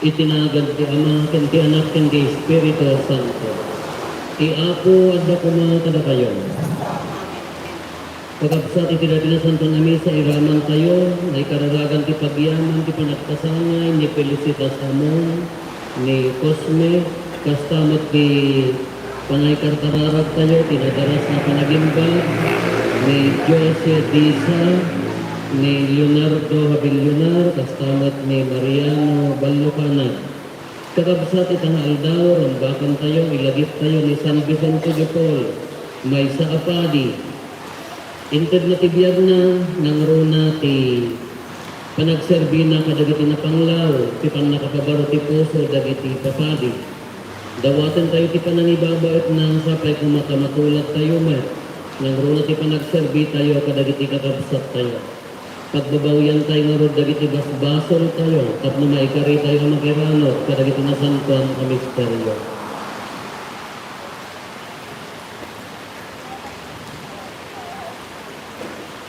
Itinagad ti Ama, ken ti Anak, ken ti Espiritu Santo. Ti Apo adda kuma kada kayo. Pagkabsat iti dati na Santo na Misa, iraman tayo, na ikararagan ti pagyaman, ti panagkasangay, ni Felicitas Amon, ni Cosme, kastamat ti pangaykartararag tayo, tinadaras na panagimbag, ni Jose Disa, ni Leonardo Habilyonar, kastamat ni Mariano Ballucana. Kakabsat itang aldaw, rambakan tayo, ilagip tayo ni San Vicente de Paul, may sa apadi. Inted na tibiyag na, nang runa ti panagserbi na kadagiti na panglaw, ti pan nakapabaro ti puso, dagiti papadi. Dawatan tayo ti panangibabaot na sapay kumakamatulat tayo met, nang runa ti panagserbi tayo, kadagiti kakabsat tayo. Pagbabawian tayo nga ro dagiti basbasol tayo, tapno maikari tayo magirano, kadagiti na santuan ang misteryo.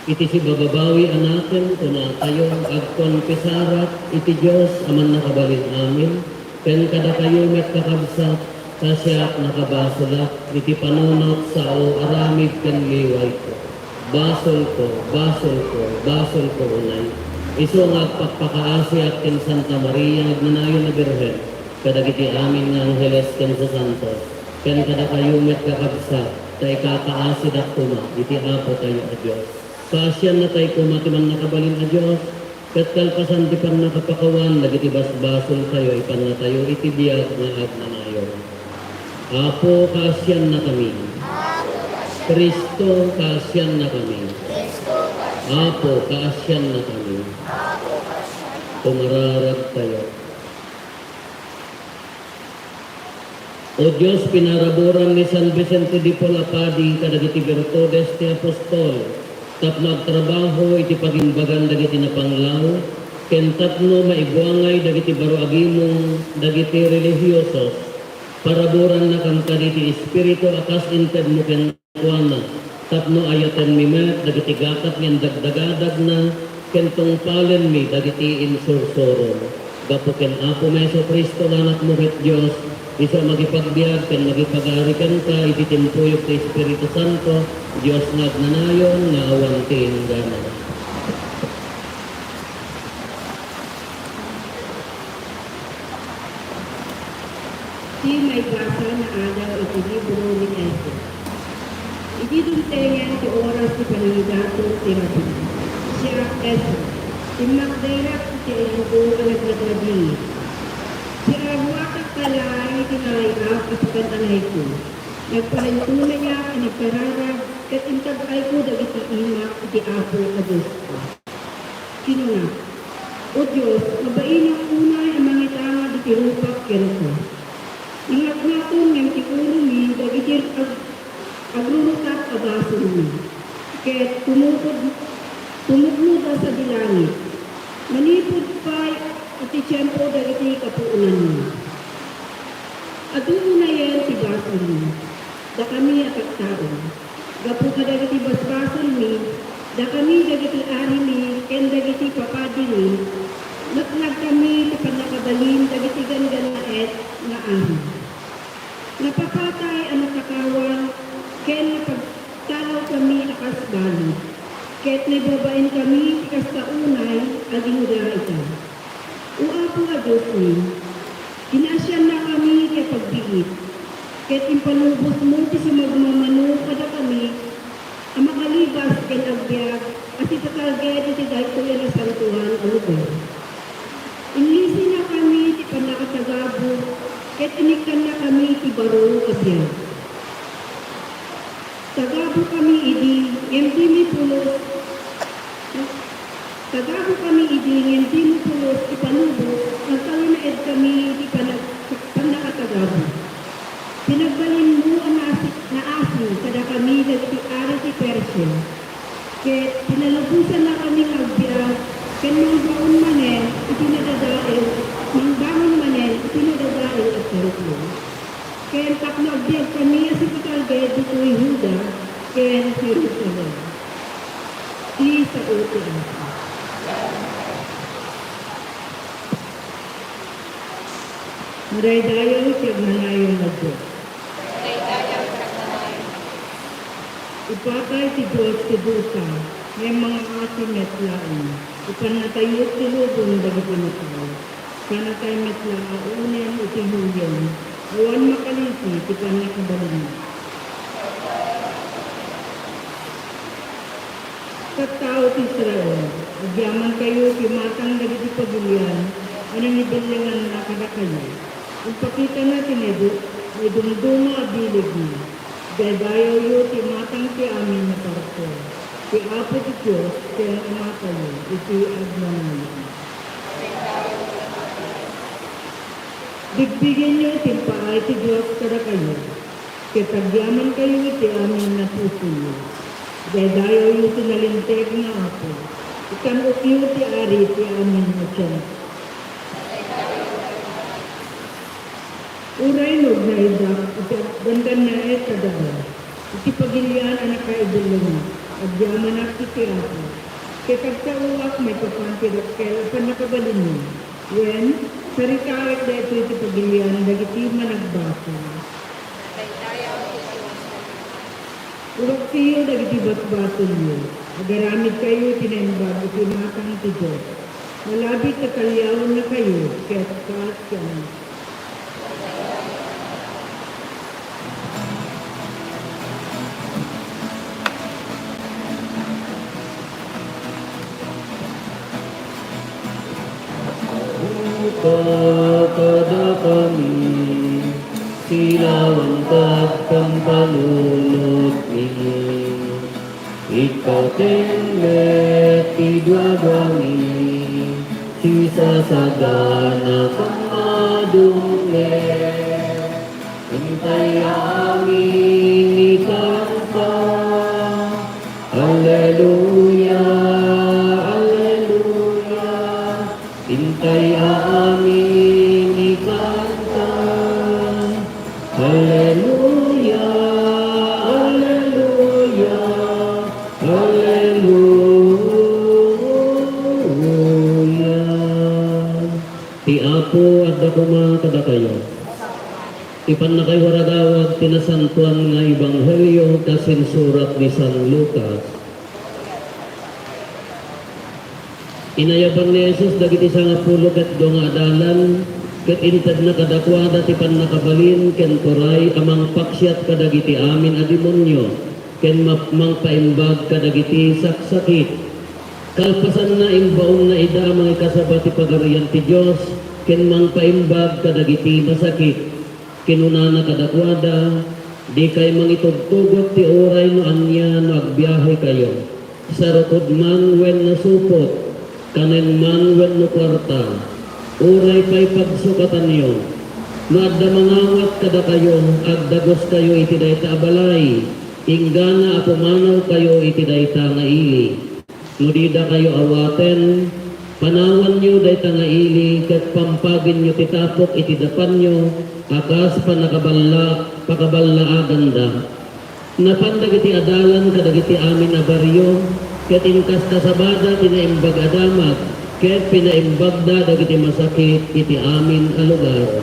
Iti si bababawi anaken, kuna tayo agkonpesarat, iti Diyos aman nakabalin amin, ken kada kayo met kakabsat, kasya't nakabasolak, iti panunot sa o aramid ken liway ko. Basol ko, basol ko, basol ko unay. Iso nga agpakpakaasi at ken Santa Maria, agnanayon na Birhen, kadagiti amin nga Angeles ken sa Santos, ken kada kayo met kakabsat, tay kakaasi dak tuma, iti Apo tayo a Diyos. Kasyan na tayo kumatiman nakabalin a Diyos, kat kalpasan di pan nakapakawan, nagiti basbasol tayo, ipan na tayo, iti biyag nga agnanayon. Apo, kasyan na kami. Kristo, kasyan na kami. Apo, kasyan na kami. Tumararag tayo. O Diyos, pinaraburan ni San Vicente de Paul apadi, kadagiti virtudes ti apostol, tapno agtrabaho iti pagimbagan dagiti na panglaw, ken tapno maiguangay dagiti baro agimong dagiti religyosos, paraburan na kam kaditi espiritu akas inted mo ken kuana, tapno ayaten mi met dagiti gakat ngem dagdagadag na ken tungpalen mi dagiti insursoron. Gapo ken Apo Meso Kristo anak mo ket Dios, isa magipagbiag ken magipagarikan ka iti timpuyok ti Espiritu Santo, Dios nga agnanayon nga awan ti ingganan. Di may basa na araw iti libro ni Jesus. Iti duntengan ti oras ti panangidato ti Rabi. Siya Jesus. Timakderak ti ayugo alag naglagi. Siya huwakak kalay ti nalayap at pagkantanay ko. Nagpahinto na niya at nagkararag kat intagay ko dagiti imak iti Apo a Diyos ko. Sino nga? O Diyos, mabain ang unay ang mga itanga iti rupak kero ko. Nangat-ngaton ng tikulo mi dagiti agrurutak abaso mi. Ket tumugno da sa dilangit. Manipod pa'y iti tiyempo dagiti kapuunan mi. Aduno na yan ti baso mi. Da kami akat taon. Gapu ka dagiti basbason mi. Da kami dagiti ari mi. Ken dagiti papadi mi. Natlag kami ti panakabalin naibabain kami kasta unay aging ita. Uapo nga Diyos ni, kinasyan na kami kay pagbiit. Ket impalubos mo ti sumagmamano kada kami, ang makalibas kay agbyag at itatarget iti daytoy na santuhan ang lugar. Inlisi na kami ti panakatagabo, ket inikan na kami ti baro agbyag. Tagabo kami idi, ngem mi pulos. Tagabo kami idi, ngem mi pulos ipanubos, ang talinaed kami ti panakatagabo. Pinagbalin mo ang naasin kada kami dagiti ari ti Persia. Ket pinalubusan na kami agbyag, ken mangbaon manen itinadadael, mangbangon manen itinadadael at karutlo. Ken takno agbyag kami as ipitalged dito'y Huda, ken Jerusalem. Di sa uti asa. Maraydayaw tiyag nanayon na Diyos. Ipatay ti Diyos ti Dusa, may mga asin metlaan. Ipanatayot ti lubong dagiti matao. Kanatay metlaan iti huyan. Awan makalisi ti panakabalin. Tattao ti Israel, agyaman kayo kimatang dagiti pagilian, anong nibilangan na kada kayo. Ang pakita natin ay dumduma abilig niya. Gaydayaw yu ti matang ti amin na parko. Ti apo ti Diyos, kaya umatayo, iti agmanayon. Bigbigyan niyo timpaay ti Diyos kada kayo. Kitagyaman kayo iti amin na puso niyo. Gaydayaw yu tinalinteg na apo. Ikanok yu ti ari ti amin na tiyan. Uray no na idak, gandan na kadaga. Iti pagilian anak kaibulong, agyaman ak iti ako. Kaya kagtauak may papantidak kaya panakabalin mo. When, sarikawit na iti pagilian, dagiti managbasa. Uwag siyo dagiti batbaton niyo. Agaramid kayo tinembag iti matang ti Diyos. Malabit na kalyawan na kayo, kaya kaat yan. Kada kami, silawan kang panunod ni. Ikaw tenlet idwagami, sisa sagana kang madungle. Hintay amin ikanta, Alleluia, Alleluia. Hintay amin ikanta, Alleluia, Alleluia, Alleluia. Ti Apo at dakuma kada kayo. Ipan na kay waradawag tinasantuan nga Ebanghelyo kasin surat ni San Lucas. Inayaban ni Jesus dagiti nga pulo ket do nga adalan ket intad na kadakwada ti pannakabalin ken turay amang paksyat kadagiti amin a demonyo ken mangpaimbag kadagiti saksakit. Kalpasan na imbaon na ida mga kasabat ti pagarian ti Dios ken mangpaimbag kadagiti masakit. Kinunana kadakwada, di kay mangitugtugot ti oray no anya no agbiyahe kayo. Sarukod man wen nasupot, kanen man wen no kwarta, oray pa'y pagsukatan niyo. No adda mangawat kada kayo, agdagos kayo iti dayta abalay, inggana apumanaw kayo iti dayta nga ili. No dida kayo awaten, panawan nyo dayta nga ili, kat pampagin nyo titapok iti dapan nyo, akas pakaballa aganda. Napandag iti adalan kadagiti amin a baryo, ket inkas kasabada tinaimbag adamat, ket pinaimbag da dagiti masakit iti amin a lugar.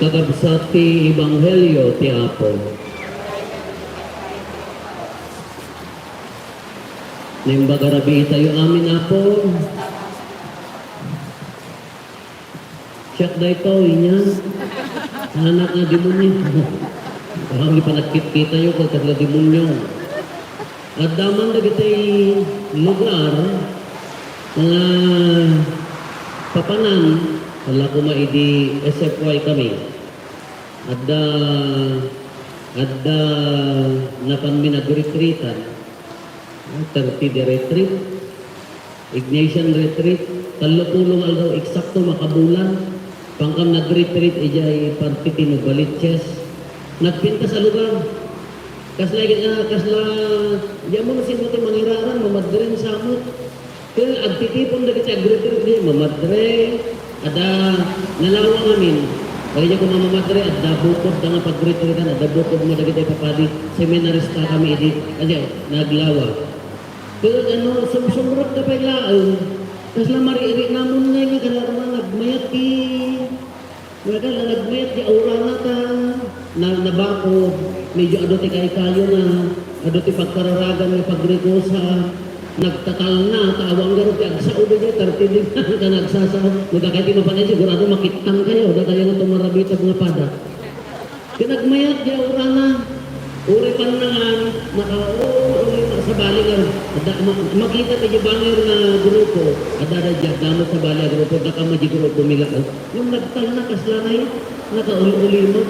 Kakabsat ti Ebanghelyo ti Apo. Nimbaga rabi tayo amin apo. Siyak na ito, inya. Anak nga demonyo. Parang di pa nagkit-kita yun kung tatla demonyo. At daman na kita'y lugar, mga papanan, wala ko maidi SFY kami. Adda napan mi nag-retreatan, 30 di retreat, Ignatian retreat, 30 aldaw eksakto makabulan, pangkam nag-retreat ijay partitino balitches, nagpinta sa lugar. Kasla, diyan mo na sinuti mangiraran, mamadren samot. Kaya agtitipon na kita agretreat niya, mamadre, ada nalawang amin. Kaya ko mamamadre, ada bukod na nga pag-retreatan, ada bukod mo na kita ipapadi, seminarista kami idi, kaya naglawa. Kaya sumsumrot ka pa ilaon, kasla mariiri namon na nga kalama nagmayat ki, nagmayat ki aura na ta, nabako, medyo adote kayo na, adote pagkararagan ng pagregosa, nagtakal na, taawang garo, sa ulo niya, tartilig ka nagsasaw, magkakaitino pa niya, sigurado makitang kayo, na kayo nga tumarabita mga pada. Kinagmayat niya, ura na, uri panangan, sa baligan, makita tayo banner na grupo, ada dyan, gamot sa baligan grupo, nakamaji grupo milaan. Yung nagtal na, kaslanay, nakauli-uli mo,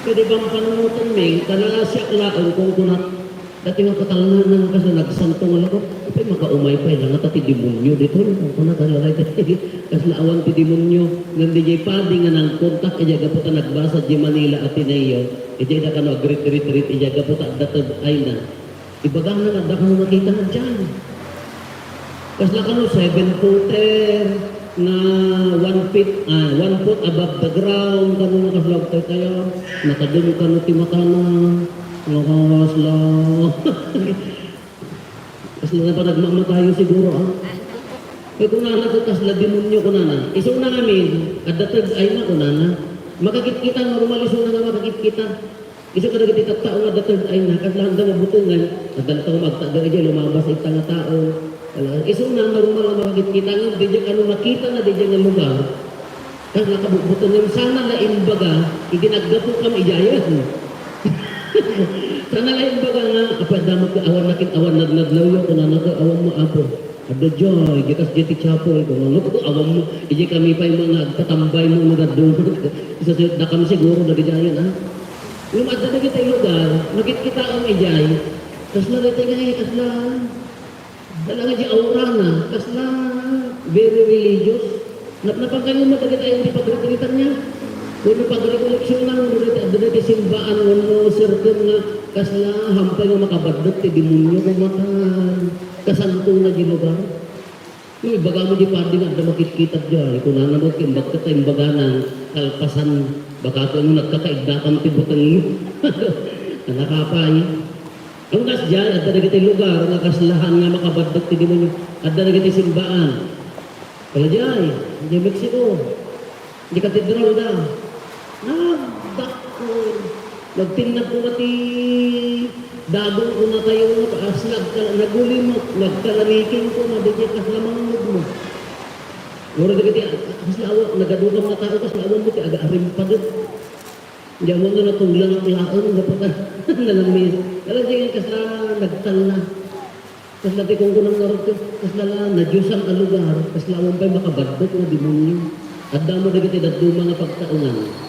pwede bang panunutan may, talaga siya klaon kung kunat, dati nga katalana na kasi nagsantong ala ko, ipay makaumay pa lang at ti demonyo dito, kung kunat talaga kasi laawan ti demonyo, nandi jay padi nga ng kontak, iyaga po ta nagbasa di Manila at Tineo, iyaga ka no agrit-rit-rit, iyaga po ta datag ay na, ibagang na nagda ka no makita na dyan. Kasi lang ka no 7-footer, na 1 foot above the ground, kano nakaslog tayo, nakadun ka no timatana, nakasla. Kasla na pa nagmamatayo siguro, ah. Kaya kung nana ko, kasla demonyo ko nana. Iso na namin, at datag ay na ko nana, makakit-kita, normal iso na nga makakit-kita. Iso ka nagkitikat tao nga datag ay na, kasla handa mabutungan, at dalaw magtaga ay lumabas itang tao. Iso na normal na makakit-kita nga, di dyan ano makita na di dyan nga lugar. Kasi nakabubuton yung sana na imbaga, iginagdapo kami iyayan. Sana lang imbaga nga, apad damot ka awan nakin, awan nadnadlaw yun, kung nanaga, awan mo apo. Ada joy, gikas jeti chapo, kung nanaga, awan mo, iji kami pa yung mga tatambay mo mga doon. Isa na kami siguro na di dyan, ha? Yung adda na kita yung lugar, nakikita ang ijay, kasla na tayo nga, kasla, talaga di aura na, kasla, very religious. Napangkanyo mo tagad ay hindi pag-retreatan niya. Kung pag-rekoleksyon lang, doon di simbaan, wano circle nga, kasla, hampay nga makabadot, demonyo kumatan, kasantong na di lugar. Yung ibaga mo di pandi nga, ada makikita dyan, kung nanamot, imbag ka tayong baga ng kalpasan, baka ito mo nagkakaigdakam tibutang mo. Nakakapay. Ang gas dyan, at na kita'y lugar, nga kaslahan nga makabadot, demonyo, at na kita'y simbaan. Kala dyan, di Mexico, di katedral da. Nagdakon. Nagtinag ko na ti dagong ko na tayo na paas nagulimot. Nagkalamikin ko na di kaslamang mo. Mura di kati kaslawa, nagadudang na tao kaslawan mo ti aga-arim pa doon. Diyan mo na natulang ang laon, napatan nalamis. Kala dyan kasla nagtal na. Kasla ti kung kunang narot ko, kasla na Diyos ang lugar, kaslawan pa'y makabadot na demonyo. At damo na kita dati mga pagtaunan.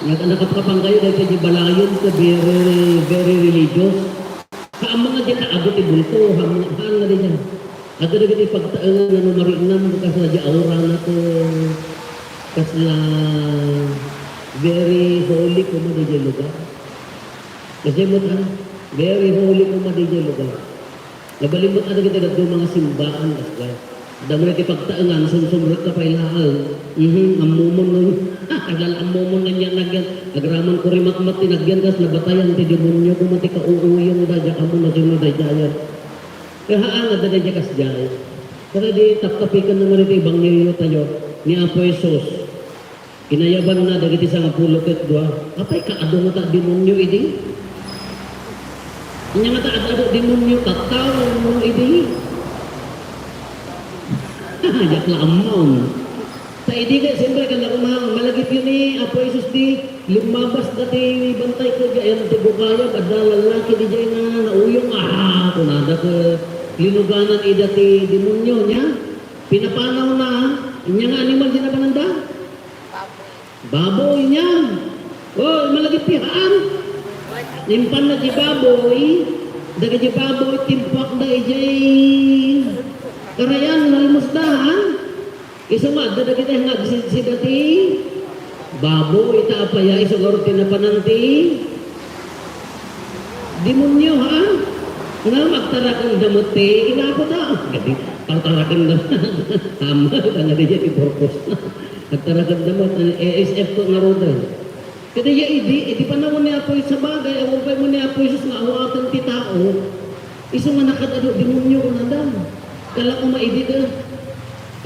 Nakapapang kayo dahil di balayon ka very religious. Ang mga dyan naabot ibulto, haan na rin yan. At na kita pagtaunan na marinan, kasi na di aura na to. Kasi na very holy ko man di lugar. Kasi mo ta, very holy ko man di lugar. Nabalimot na kita dati mga simbaan. Damo na pagtaangan, sumsumrot ka pa ilaal. Amumon nun. Agala amumon na niya nagyan. Agraman ko rin matmat tinagyan kas nabatayan ti demonyo kung mati kauuyong da dya kamo na dyan na dyan. Kaya haan na dyan dyan kas dyan. Kaya di taptapikan naman ito ibang nilyo tayo ni Apo Jesus. Inayaban na dagiti sa nga pulot at dua. Apay kaado mo ta demonyo idi? Inya nga ada demonyo tataw mo idi. Jak lamon. Sa idi ka siyempre ka nakumang malagip yun Apo Isus di lumabas dati bantay ko diyan ti bukaya ada lalaki di diyan na nauyong kunada ka linuganan ida ti demonyo niya. Pinapanaw na inya nga animal di na pananda. Baboy niya. Oh, malagip yan. Nimpan na di baboy. Daga di baboy timpak da ijay. Karayan nalmusdahan. Isama daga kita nga si dati. Baboy ta apaya isogoro tinapananti. Demonyo ha. Nga magtarakan damote inapo da. Gadi pagtarakan da. Tama nga di ti purpose. Magtarakan damot ASF ko nga roda. Kada ya idi panahon ni Apo sa bagay, awon pa mo ni Apo Isus nga awatan ti tao. Isu nga nakadado demonyo kunada. Kala ko maidi ka.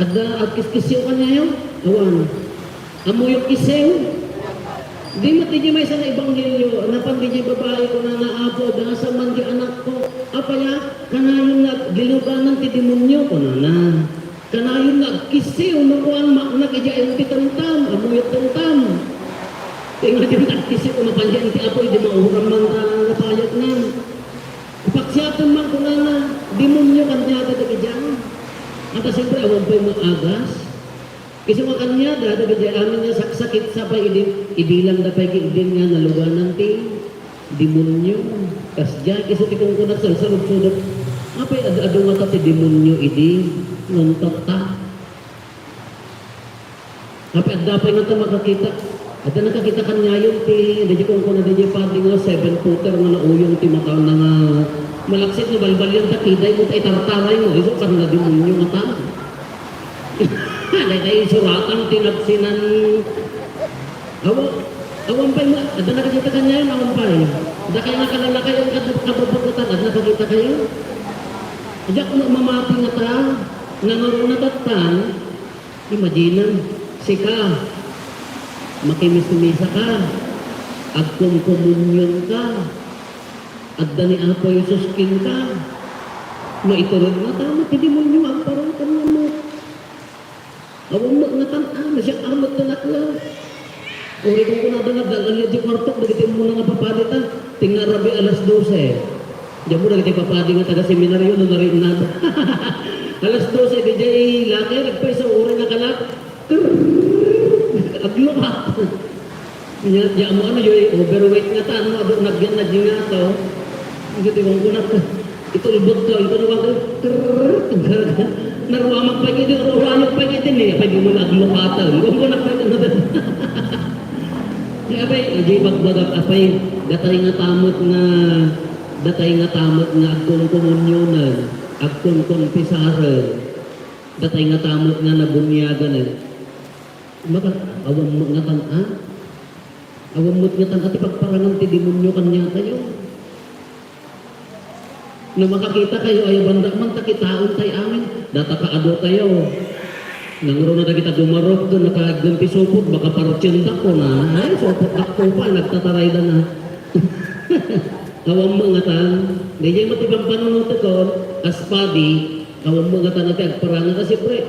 Ada at kiskisyo ka niya awan. Amo yung kisew. Di matigi may isang ebanghelyo, napan di babae ko na naapo, dasa man di anak ko. Apaya, kanayon na giluganan ti demonyo ko na. Kanayon na kisew, nukuan maknak ija yung titantam, amo yung tantam. Tingnan din nagsisip ko mapandian ti Apoy, di mauhuram man napayat na. Ipaksiyatan man ko na demonyo kanyada dagi dyan. At siyempre, awan pa yung maagas. Kasi mga kanyada dagi dyan, amin niya saksakit sabay, ibilang na pa'y din nga naluganan ti demonyo. Kasya, kasi ti kong kunat sa sarod-sudot. Apay, ado nga ti demonyo idi, nguntot ta. Apay, adapay nga ta makakita. At nakakita ka nga yun, hindi kong kuna din yung pati nga, 7-footer nga nauyong ti mataw na nga malaksit na balbal yung takiday mo, tay tartaray mo, iso ka nga demonyo nga ta. Dahil suratan, tinagsinan, awan pa yung, at nakakita ka nga yun, awan pa rin. At kaya nga kalalakay yung kababagutan, at nakakita kayo. At kung mamati nga ta, nangarunatatan, imagine, sika, makimis-misa ka, at kung komunyon ka, at dani Apo Isus king ka, maiturod nga tama, tidemonyo ang parang kanya mo. Awang mo nga tanaan, siya amot na nakla. Uri kong kunadangag, dalang di kwartok, nagitin mo na nga papadita, tingnan rabi alas 12. Diyan mo nagitin papadi nga taga-seminaryo, nung narin na. Alas 12, di jay laki, nagpay sa uri nga kalak. Aglumat. Ya mo ano yung overweight nga ta, ano, abot nagyan na dyan nga to. Hindi kong kunat, ito ulbot ko, ito naman ko, naruamag pa gini, naruamag pa gini, apay di mo na aglumatan. Kung kunat pa gini, apay, di magbagap, apay, datay nga tamot nga agkong komunyonan, agkong kumpisaran, datay nga tamot nga nabunyagan eh. Maka awam mo nga tan awam mo nga tan ati pagparangan ti demonyo kanya tayo. No makakita kayo ay banda man takitaon tay amin, data kaado tayo. Nangro na kita dumarok do nakagumpi supot baka parotsyenta ko na. Ay supot ako pa nagtataray na. Awam mo nga tan, di matibang panunot ko aspadi, awam mo nga tan ati agparangan kasi pre.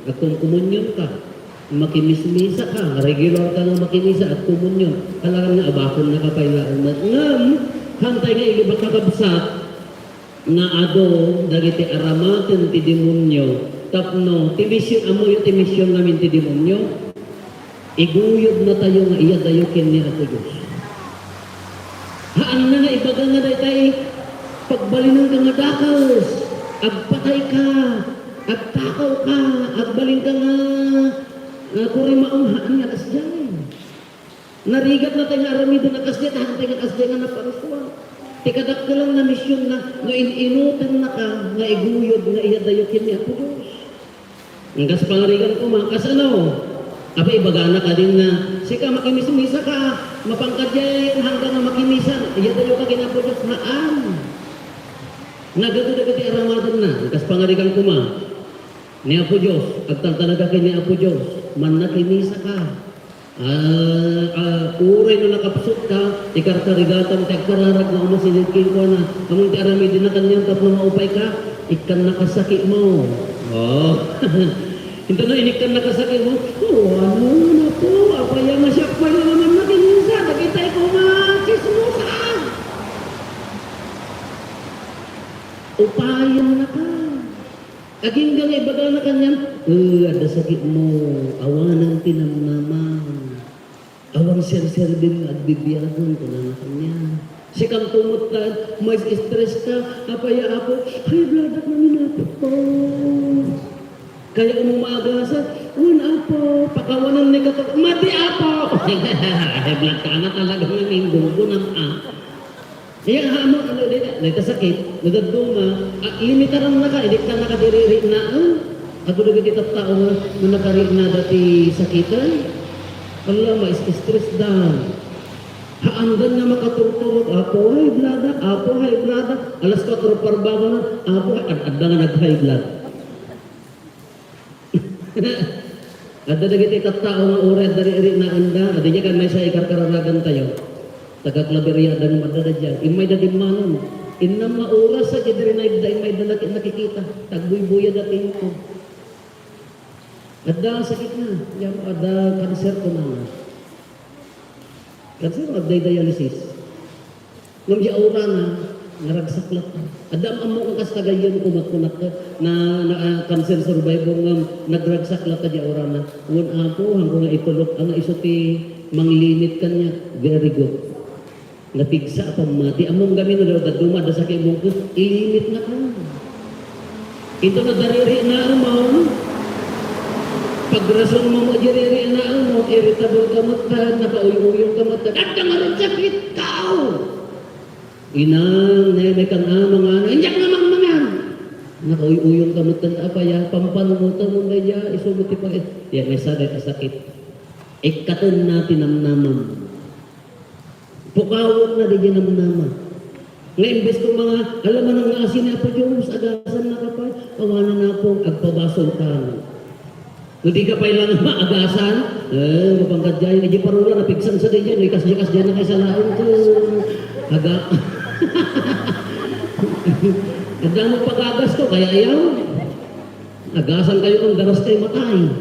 Akong komunyon ka. Makimis-misa ka, regular ka nga makimisa at komunyon. Kailangan nga abakon na kapailaan na. Ngam, hantay nga ilibang kakabsat nga ado, dagiti aramaten ti demonyo, tapno, timisyon, amo yung timisyon namin ti demonyo, iguyod na tayo nga iya dayokin ni Apo Diyos. Haan na nga ibaga nga dahi tayo, pagbalinang ka nga dakos, agpatay ka, agtakaw ka, agbalin ka nga, kuri maunghaan nga kasdyan. Narigat na tayo nga aramido na kasdyan, tahan tayo nga kasdyan nga naparusuan. Tikadak ka lang na misyon na inutan na ka, nga iguyod, nga iyadayokin ni Apo Diyos. Ang kaspangarigan ko mga kasano, apa ibagana ka din na, sika makimis-misa ka, mapangkadyan hanggang na makimisan, iyadayo ka kina Apo Diyos, haan. Nagado-dagati aramadan na, ang kaspangarigan ko ni Apo Diyos, at talaga kini Apo Diyos, man nakimisa ka, Uray no nakapsot ka, ikarkarigatan tagkararag na umasilidkin ko na among tiarami din na kanyang tapno maupay ka, ikan nakasakit mo. Oh. Ito na inikan nakasakit mo. Oh, ano na po? Apaya masyak pa naman natin minsan. Nakitay ko makismusan. Upayan na ka. Aging gangay bagal na kanyang, ada sakit mo, awanan tinamnaman. Awang ser-ser din at bibiyagon ko na kanya. Sikang tumot ka, may stress ka, apaya ako, ay bladak na minapot ko. Kaya umumagasan, apo, pakawanan ni katok, mati apo! Ay blad ka na talaga ng indong ko ng Kaya hamon, dito sakit, nagagduma, limitaran na ka, hindi ka nakadiriri na, ako na kita tao na nakari na dati sakitan, Allah, ma-stress down. Haanggan na makaturturot, apo, high blood, alas 4 parbago na, apo, adda nga nag-high blood. Adda na kita tao nga uret dari na anda, adda niya kan may sa ikarkararagan tayo. Taga-klaberya dan madada dyan. Imay da dimanon. Inam na oras sa kidri na ibda imay da nakikita. Tagbuy-buya dating ko. Ada sakit na. Yang ada kanser ko na. Kanser o agday dialysis. Ngam di aura na. Naragsak lang. Ada ang mga kastagayon kumakunak ka na cancer survivor ngam nagragsak lang ka di aura na. Ngun ako hanggang itulok ang isuti manglinit kanya. Very good. Napigsa pa mati. Among gamin na daw dumada sa kay mong ilimit na ka. Ito na dariri na mo. Pagrason mo diriri na mo, irritable ka mata, nakauyong ka mata, at ka nga rin sakit kao. Inang, may kang amang ana, injak naman mangan. Nakauyong ka mata, apaya, pampanumutan mo na ya, isubuti pa. Yan, may saday ka sakit. Ikaton natin ang naman. Pukawon na din ang naman. Nga imbes ko mga, alam mo nang asin na po Diyos, agasan na kapay, awanan na po, agpabasong ka. Hindi ka pa ilang maagasan, mapangkat dyan, hindi parula, napigsan sa din yan, ikas-ikas dyan na kayo sa laon ko. Haga. Handa mo pag-agas ko, kaya ayaw. Agasan kayo kung daras kayo matay.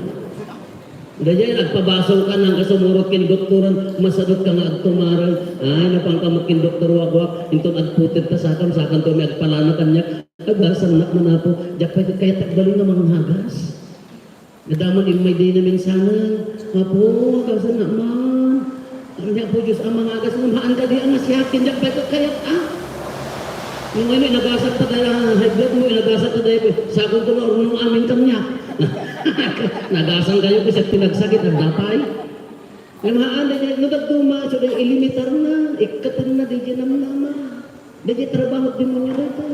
Ganyan, nagpabasong ka ng kasumurot kin doktoran, masadot ka nga agtumaran, ay, napangkamot kin doktor wagwak, intong agputit ta sakan to may agpalana kanya, agasan nak na po, jak pa kaya tagbali nga mga hagas. Nadaman yung may di namin sana, apo, agasan na man, kanya po Diyos ang mga agas, maan ka di ang asyakin, jak pa kaya yung ano, inagasat ta dahil, high blood mo, inagasat ta dahil, sakon to na nung amin kanya. Nagasan kayo kasi pinagsakit ang dapay. Ang haan, nagagduma, so ilimitar na, ikatan na, di dyan naman. Di dyan trabaho din mo nyo rito.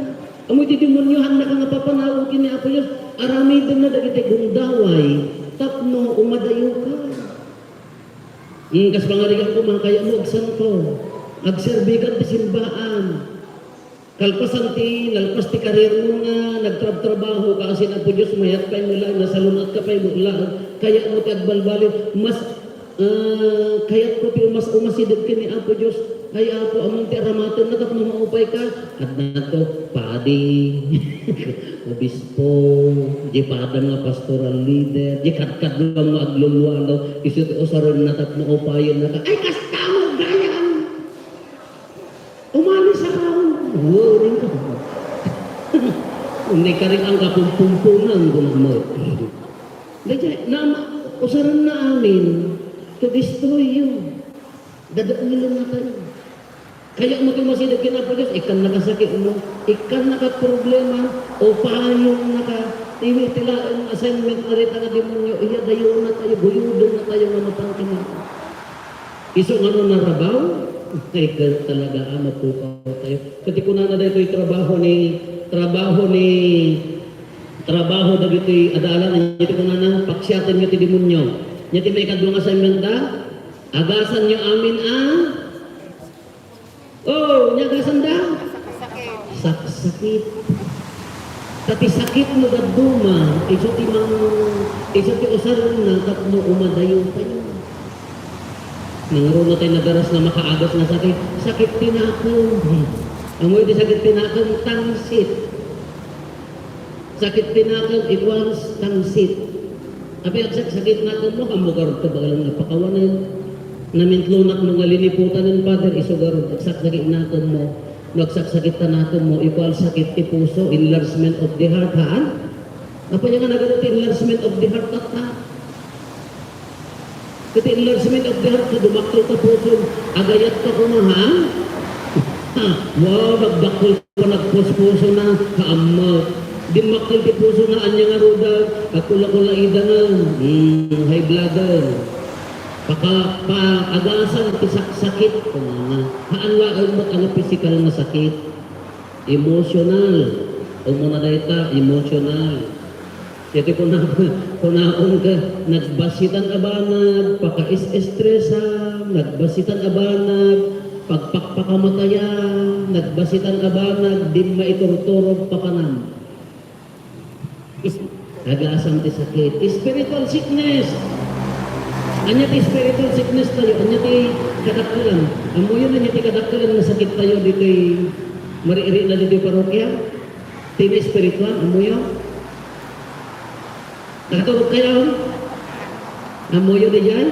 Amoy di demonyohan na ka nga papanawag kini Apo Diyos, arami din na dagiti gundaway, tapno, umadayo ka. Kas pangarigan ko, mga kaya mo, agsan ko, agserbikan ti simbaan. Kalpasan ti, nalpas ti karir mo nga, nagtrabaho ka kasi na po Diyos, mayat pa'y mula, nasalunat ka pa'y mula, kaya mo ti agbalbalin, mas, kaya po ti umasidog ka ni Apo Diyos, ay Apo, among ti aramaton na tapno maupay ka, at na to, padi, obispo, di pada nga pastoral leader, di kadkad lang nga aglulwalo, iso ti usaron na tapno upayan na ka, ay kasta mo, gayang! Umalis ako! Wuring ka. Hindi ka rin ang kapumpumpunan gumamot. Usaran na amin to destroy you. Dadaunin na tayo. Kaya mo tumasidag kinapo Diyos, ikan nakasakit mo, ikan nakaproblema, o payong tilaan assignment na rin ang demonyo, iya dayo na tayo, guyudong na tayo nga matangkin. Isong ano na rabaw? Ay, talaga, mapukaw tayo. Kasi kung na dito yung trabaho na dito yung adalan, ito kung na paksyatin nyo ti demonyo. Nyati may kadulong assignment da, agasan nyo amin nyagasan da? Sakit. Tapi sakit mo daduma, iso ti usaron na, tapno umadayo tayo. Nangaro na tayo nadaras na makaagas na sakit. Sakit tinakong. Amoy di sakit tinakong tangsit. Sakit tinakong equals tangsit. Abi ang sakit nakong mo, amugar ka ba lang napakawanan. Namintlunak mo nga liniputan ng Father, isugar, sakit nakong mo. Nagsakit nakong mo, equals sakit ti puso, enlargement of the heart, haan? Apa yung nga naganap enlargement of the heart, tata? Kasi enlargement of the heart, dumakto ka puso, agayat ka kumahang. Wow, nagdakol ka, nagpuspuso na, kaamag. Dimakil ti puso na anya nga ruda, akula-kula ida nga, high bladder. Agasan ti sakit, haan waang mo ang physical na sakit. Emotional. O mo na dayta, emotional. Yati ko naon ka, nagbasitan abanag, paka-stressa, nagbasitan abanag, pagpakpakamatayan, nagbasitan abanag, di maiturturog pakanam. Nag-aasam ti sakit. Spiritual sickness. Anya ti spiritual sickness tayo, anya ti kadakkalan. Amo yun, anya ti kadakkalan na sakit tayo dito mari-iri na dito parokya. Ti spiritual, amo yun. Nakatulog kayo? Amoy yun diyan?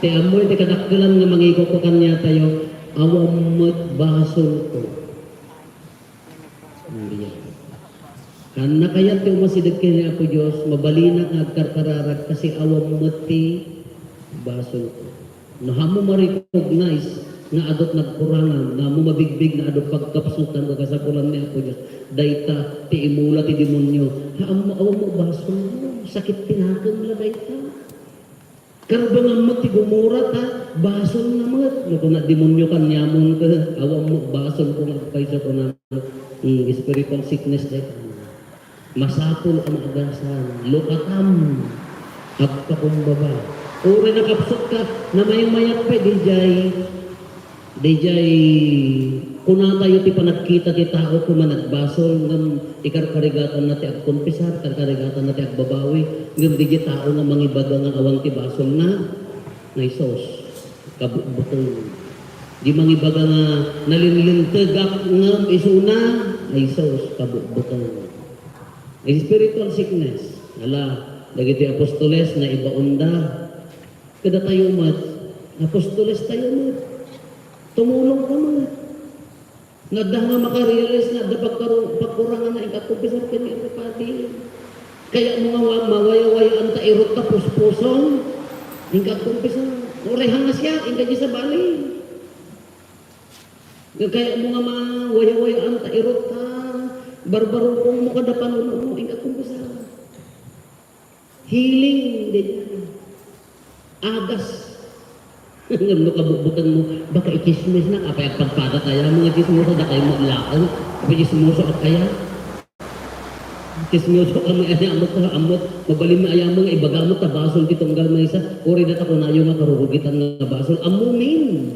Ti amoy, ti kadakkalan nga mangiko ko kanya tayo, awam magbasol ko. Hindi yan. Kana kaya ti umasidag kanya ako Diyos, mabalina nga agkarkararag kasi awam mati basol ko. Nahamo ma-recognize nga adot nagkurangan, nga mo mabigbig na adot pagkapsutan nga kasapulan niya ako Diyos. Dayta, ti imula, ti demonyo. Awam mo basol mo, sakit tinakang la dayta. Karbangan mo ti gumurat ha, basol na mo. Kung na demonyo kanyamon ka, awam mo basol ko nagpaysa ko na spiritual sickness dayta. Masapol ang agasan, lukatam, agpakumbaba. Uri nakapsot ka, na may-mayat pa, dijay, kuna tayo ti panagkita ti tao kung managbasol, ng ikarkarigatan na ti agkonpisar, karkarigatan na ti agbabawi, ng dijay tao nga mangibaga nga awang ti basol na isos, kabutong. Di mangibaga nga nalinlintagak nga isuna, isos, kabutong. Spiritual sickness. Ala, dagiti apostoles na ibaunda. Kada tayo mat, apostoles tayo mat. Tumulong ka mat. Nadda nga makarealize na da pagkurangan na ikatupisar ka ni Ipapati. Kaya mga mawaya-wayaan ta irot ka puspuson. Ikatupisar. Urehan na siya, ingka sa bali. Kaya mga mawaya-wayaan ta irot ka. Barbaro kong mo kada panuno mo, ingat kong basa. Healing, din. Agas. Ngam no kabubutan mo, baka ikismis na, kapay at pagpada kaya, mga kismuso na kayo maglakang, kapay kismuso at kaya. Kismuso ka may amot ka, amot, mabalim na ayam mga ibagamot na basol kitong galmay sa, uri na ako na yung makarugugitan na basol, amumin.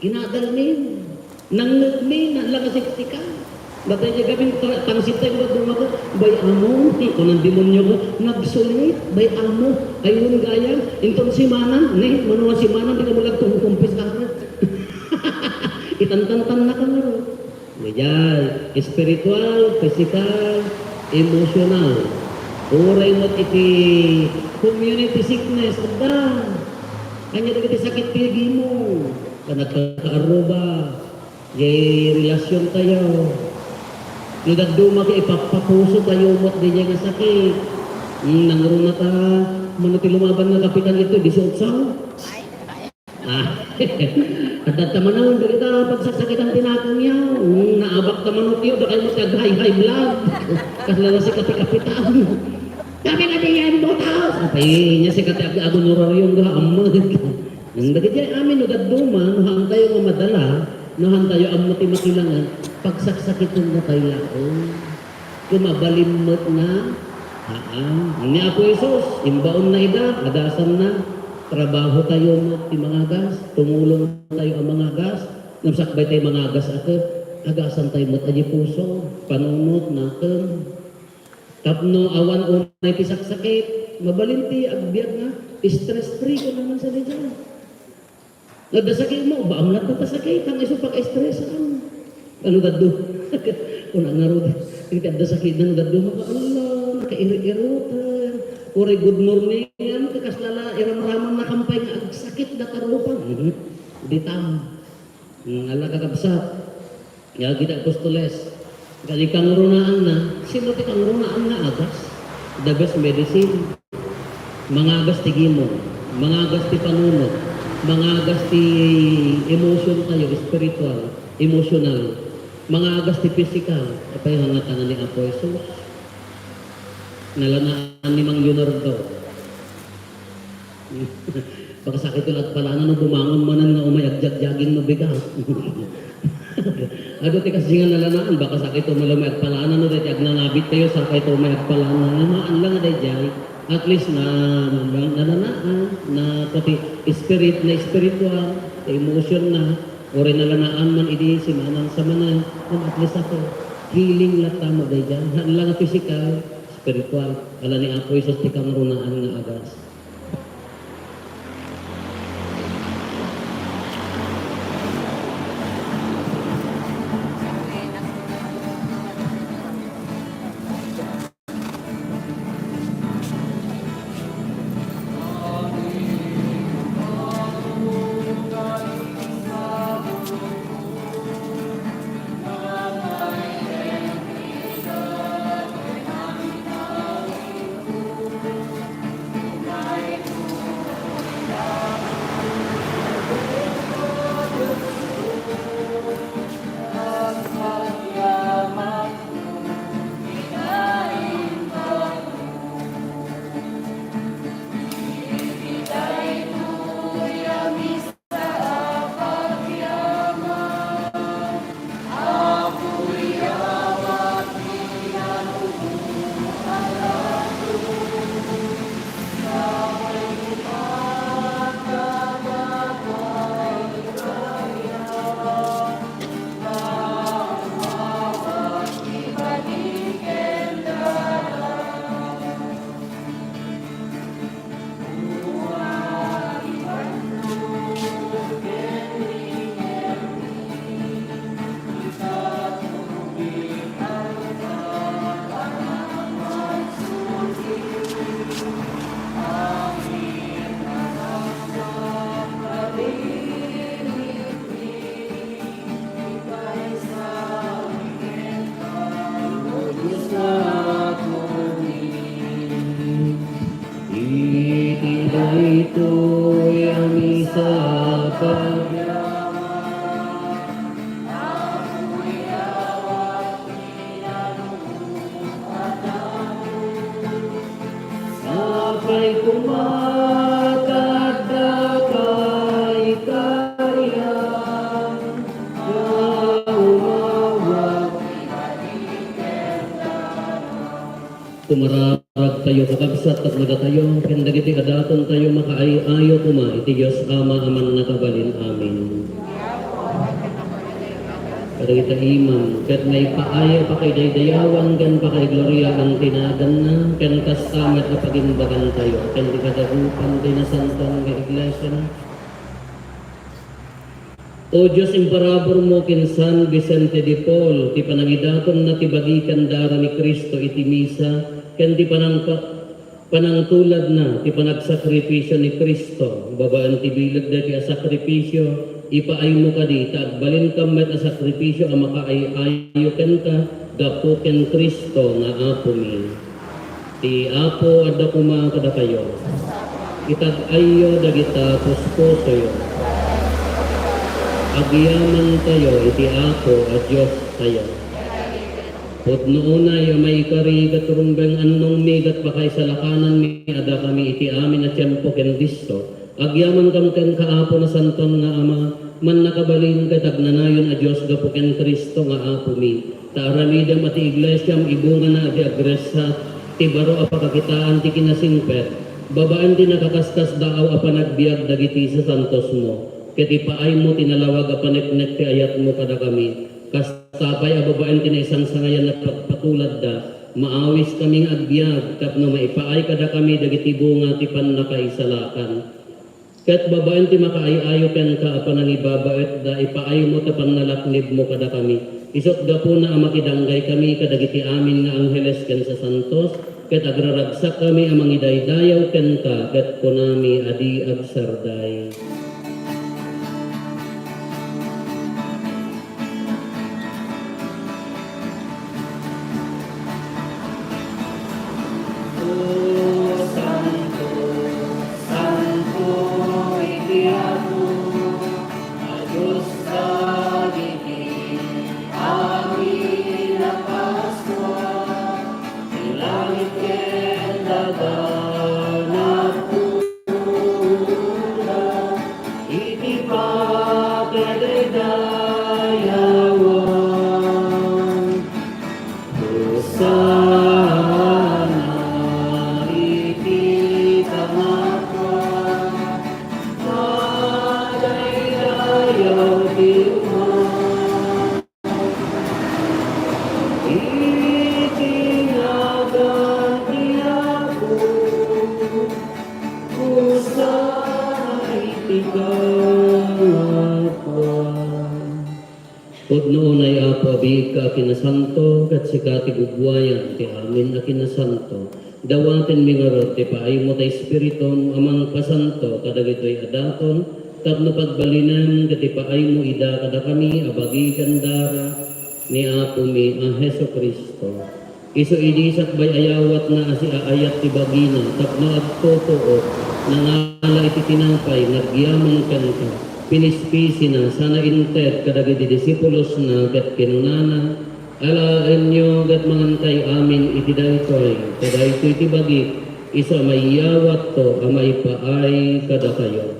Inadalmin. Nangagmin, nanlangasiktika. Batay niya gawin tangsit tayo ba dumako, bay amo, kung ang demonyo ko, nagsulit, bay amo, ayun gaya, intong si Manan, manuwa si Manan, di ka mo lang tumukumpis ka na. Itantan-tan na ka nga ro. Ngayon, spiritual, physical, emotional. Uray mo't iti community sickness, ada. Kanya na iti sakit pigi mo, kanagkakaaruba, yay relasyon tayo. Nagduma ka ipapapuso tayo mo't di niya nga sakit. Nangaroon na ta, manuti lumaban na kapitan ito, di suot-saw. At tamanawin, dali ta pagsasakit ang tinakong niya. Naabak tamanot yun, dahil mo kag-high blood. Kaslala si kapitan. Kami na diyan mo taos. Apay niya si kati-agon nuraryong gahamag. Ang dagit niya amin, nagduma, nuhang tayo nga madala, nuhang tayo ang mati-makilangan, pagsaksakitin na tayo laon. Kumabalimot na, Ni Apo Isus, imbaon na ida, agasan na, trabaho tayo mo ti mga gas, tumulong tayo ang mga gas, namsakbay tayo mga gas ako, agasan tayo mo tayo puso, panunot natin. Tapno awan unay ti saksakit, mabalinti, agbiag na, stress free ko naman sa diyan. Nagdasakit mo, baamlat na tasakit, ang iso pag-stress ano daddo? Kung nangaro, hindi nagdasakit na daddo, Allah, nakairi-irutan, kore good morning, yan, kakaslala, iram-ramang nakampay nga, sakit na karupan. Di tam. Ala kakabsat. Ya kita apostoles. Kali kang runaan na, sino ti kang runaan na agas? The best medicine. Mangagas ti gimo, mangagas ti panunod, mangagas ti emotion tayo, spiritual, emotional, mangagas ti physical. Apay hangatan ni Apo Jesus. Nalanaan ni Mang Leonardo. Pagkasakit ko at pala na bumangon mo nga umayag-jag-jagin mo bigat. Ado ti kasi nga nalanaan, baka sakit o malamay at pala na dahil agnanabit kayo sa kahit umayag pala na namaan lang dahil at least na nalanaan, na pati spirit na spiritual, emotion na, o rin nalanaan man idi si manang sa manan, at least ako, healing lang tamo dahil lang physical, spiritual, ala ni Apo Isos ti kang runaan nga agas. Ito'y aming sa Apay kumakada kay kaya na umawag. Kumararag tayo kakabsat at nagatayo, kanda kiti kadaton tayo makaayo kuma, iti Diyos Ama aman nakabalin amin. Kada kita imam, kat may paaya pa kay daydayawan, kan pa kay gloria ang tinagan na, kan kastamat na pagimbagan tayo, kan di kadagupan din na santang ng iglesia na. O Diyos, imparabor mo kin San Vicente de Paul, ti panangidaton na tibagikan dara ni Kristo iti misa, kan ti panangtulad na, ti panagsakripisyo ni Kristo, babaan ti bilag na ti asakripisyo, ipaay mo ka di, tagbalin ka met asakripisyo, ang makaayo ken ka, gapo ken Kristo nga Apo mi. Ti Apo adda kuma kada kayo, itag-ayo dagita puspuso yo. Agyaman tayo, iti Apo at Diyos tayo. At noon ay may kari katurumbang anong migat pa kay salakanan mi, ada kami iti amin at tiyempo ken Kristo. Agyaman kam ken kaapo na santong nga Ama, man nakabalin kay tagnanayon a Diyos gapo ken Kristo nga Apo mi. Taaramidam at iglesyam ibunga na di agresa, ti baro a pakakitaan ti kinasimpet. Babaan ti nakakaskas daaw a panagbiag dagiti sa santos mo. Ket ipaay mo tinalawag a paneknek ti ayat mo kada kami. Kastapay a babaan ti naisang sangayan na pagpatulad da. Maawis kaming agbiag tapno maipaay kada kami dagiti bunga ti pannakaisalakan. Ket babaen ti makaayo ken ka apan ang ibabaet da ipaayo mo ta pangnalaknib mo kada kami. Isot gapo na ang makidanggay kami kadagiti amin nga angheles ken sa santos ket agraragsak kami amang idaydayaw ken ka ket kunami adi agsarday. Pudno ay apo abig ka kinasanto kat sikati gugwayan ti amin na kinasanto. Dawaten mi ngarot ti paay mo ta espiritum amang pasanto kadagitoy adaton tapno pagbalinan ket ti paay mo ida kada kami abagi kandara ni apo mi a Hesus Kristo. Isu idisat bay ayawat na asi aayat ti bagina tapno agtotoo nangala iti tinapay nagyamang kanka. Pinispisi na sana inted kadagiti disipulos na ket kinunana alaan nyo ket mangantay amin iti daytoy kadaytoy iti bagi isa mayawat to amay paay kada kayo.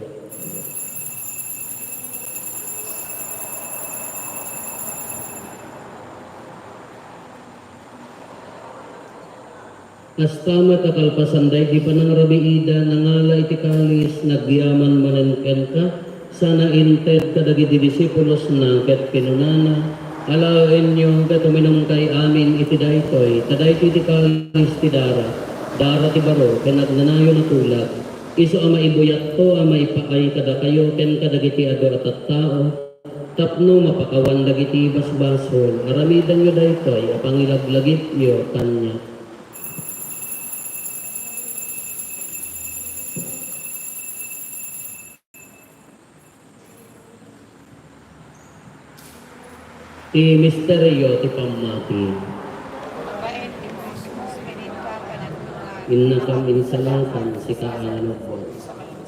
Astamat akalpasanday di panangrabi ida nangala iti kalis nagyaman manenken ka sana inted kadagiti disipulos na ket kinunana alaen nyo ket uminom kay amin iti daytoy kadaytoy ti kalis ti dara ti baro ken nagnanayo na tulag isu ama ibuyat to ama ipaay kada kayo ken kadagiti adu at tao tapno mapakawan dagiti basbasol aramidan nyo daytoy apang ilaglagit nyo kanya. Ti misteryo ti pamati. Inna kam insalakan si kaano po.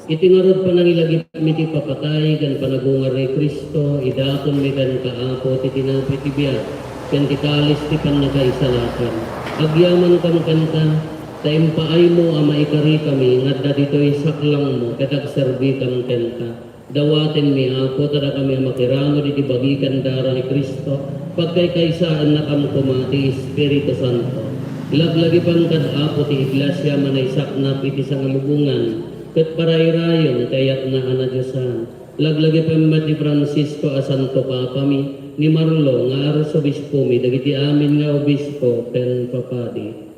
Iti ngarod pa nang ilagip mi ti papatay kan panagungar ni Kristo idaton mi kan kaapo ti tinapay ti biyak ken ti kalis ti pannakaisalakan. Agyaman kam kanta taim paay mo ama ikari kami ngadda ditoy saklang mo ket agserbi kam kenta. Dawaten mi ako tada kami makirano di bagikan dara ni Kristo pagkay kaysaan na kam kumati Espiritu Santo. Laglagi pang kad apo ti iglesia manay saknap iti sangalubungan ket parayrayon kayak na anadyosan. Laglagi pang ti Francisco a Santo Papa mi ni Marlo nga arsobispo mi dagiti amin nga obispo ken papadi.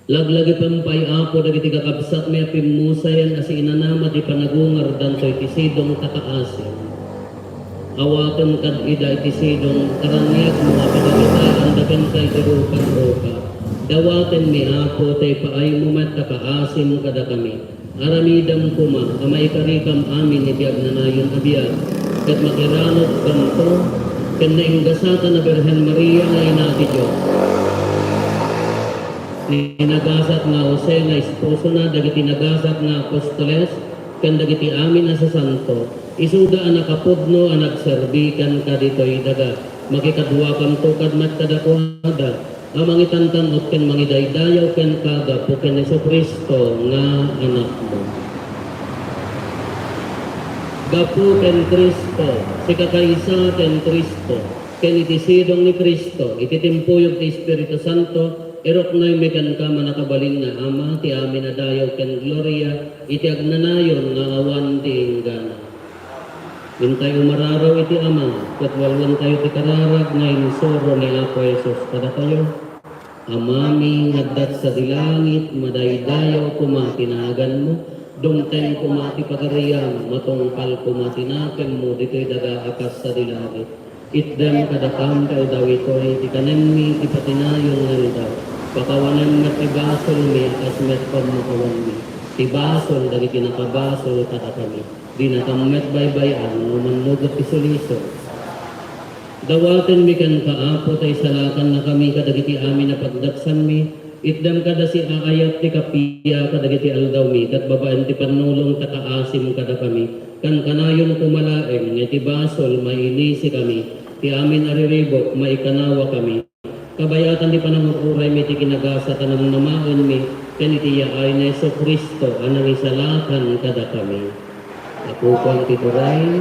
Laglagi pampay apo dagiti kakabsat mi apimusayan asi inanama di panagungar dantoy ti sidong takaasin. Awaten kad ida iti sidong karanyag mo apadagitaan daken kay tirukan-ruka. Dawaten mi apo tay paay mo met takaasim kada kami. Aramidam kuma amay karikam amin iti agnanayon abiyag. Ket makiranot kanto ken nainggasatan na Birhen Maria nga ina ti Dios. Ninagasat nga Jose nga esposo na dagiti nagasat nga apostoles ken dagiti amin na sa santo isuda ang nakapudno ang nagserbikan ka ditoy daga makikadwa kam tukad mat kadakuhada amang itantanot ken mangidaydayaw ken kada po ken Hesus Kristo nga anak mo. Gapu ken Kristo sikakaysa ken Kristo ken iti sidong ni Kristo iti timpuyog ti Espiritu Santo erok noy mekan ka manakabalin nga ama ti amin na dayaw ken gloria iti agnanayon nga awan ti inggana. Hintay umararaw iti ama ket walwan tayo ti kararag nga inisoro ni Apo Jesus kada tayo. Amami ngagdat sa dilangit madaydayaw kumakinagan mo Dumteng kumati pagariam, matungpal kumati nakem mo, dito'y daga akas sa dilagi. Itdem kadakam kau daw ito'y tikanemmi ipatinayon ng daw. Pakawanem met ibasol mi, akas met pamakawan mi. Ibasol dagi kinakabasol kada kami. Di nakamet baybayan, numanugot isuliso. Dawaten mi kan kaapo tay salakan na kami kadagiti amin na pagdaksan mi. Itdam kada si aayat ti kapiya kadagiti aldaw mi. Kat babaan ti panulong takaasim kada kami. Kan kanayon kumalaeng nga ti basol mainisi kami. Ti amin ariribok maikanawa kami. Kabayatan di panangururay mi ti kinagasa tanang namaon mi. Kanitiya ay na Yesu Kristo anang isalakan kada kami. Ako kong tituray.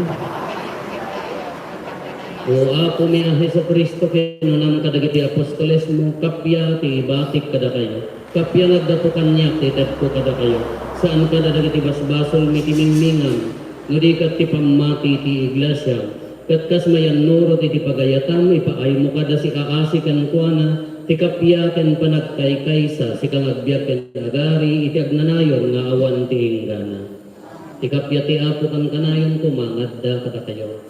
O ako mi ang Heso Kristo kinunam kadagiti apostoles mo kapya ti batik kada kayo. Kapya nagdatukan niya ti dagko kada kayo. Saan kada dagiti basbasol mi timingmingan. Ngudi kat ti pamati ti iglesia. Katkas mayan nuro ti pagayatam ipaay mo kada si aasi kan kuana. Ti kapya ken panagkay kaysa si kang agbiag ken agari iti agnanayon nga awan ti inggana. Ti kapya ti apo kan kanayon kumangadda kada kayo.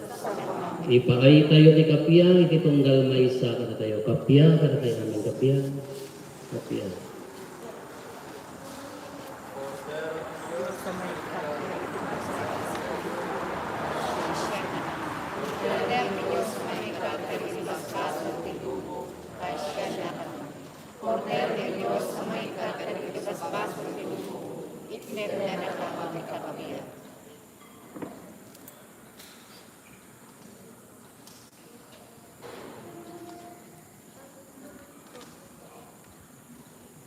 Ipaay tayo ti kapya, iti tunggal maysa kada tayo. Kapya, kada tayo namin kapya. Kapya.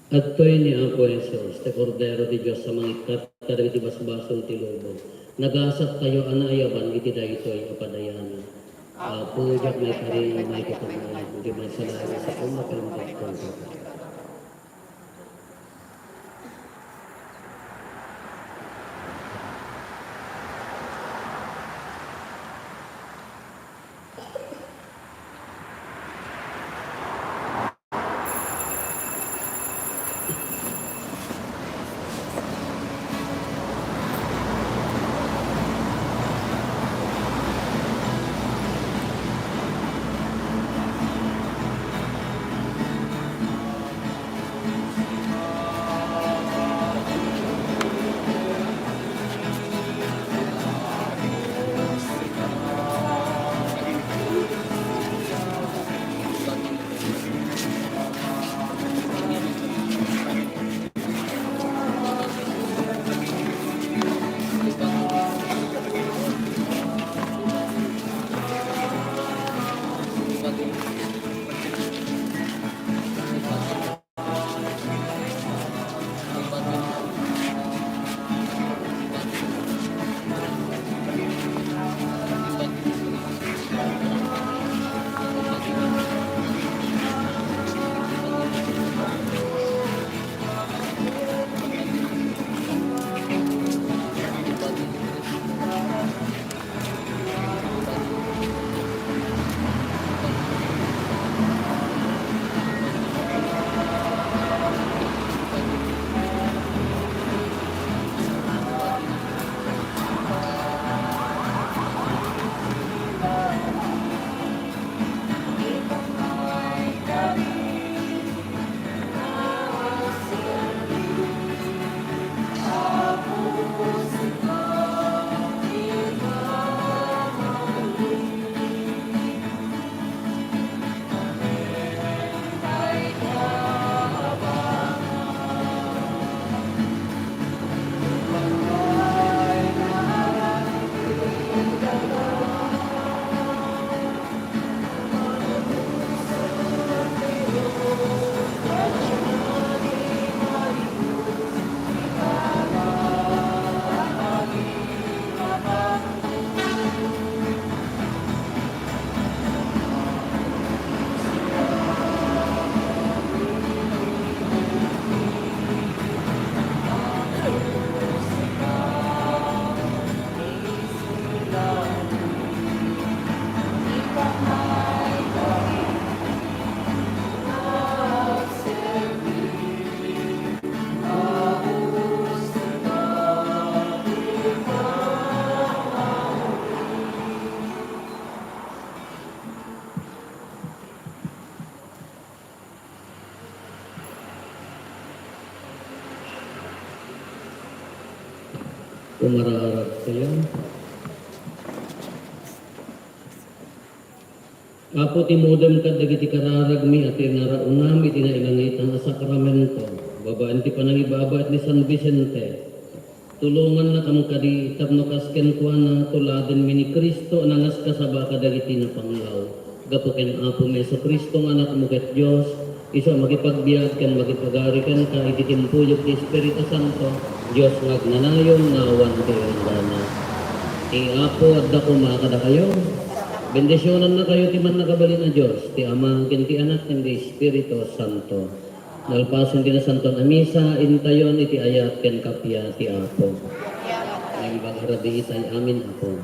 At to'y ni Apo Jesus, te Cordero di Diyos sa mga ikat, kadang iti basbasol ti lobo. Nagasat tayo anayaban, iti daytoy apadayanan. Apo, jak may kari, may katamaan, hindi may salamat sa kumakalimtak ko. Pumararag kayo. Apo timudam ka dagiti kararagmi at inaraunam iti nailangit ang sakramento. Babaan ti panangibaba ni San Vicente. Tulungan na kam kadi tapno kasken kwa na tuladen mi ni Kristo nangas kasaba kadagiti na panglaw. Gapuken Apo Meso Kristo nga anak mo ket Dios, isa makipagbiag ken makipagari ken ka iti timpuyok ti Espiritu Santo. Dios ngagnanayon nawan kayo dana. Apo adda ko makada kayo. Bendisyonan na kayo ti man nakabalin na Diyos, ti Ama, ken ti Anak, ken ti Espiritu Santo. Nalpason ti na Santo na Misa, intayon iti ayat ken kapya ti Apo. Ang bagradi itay amin Apo.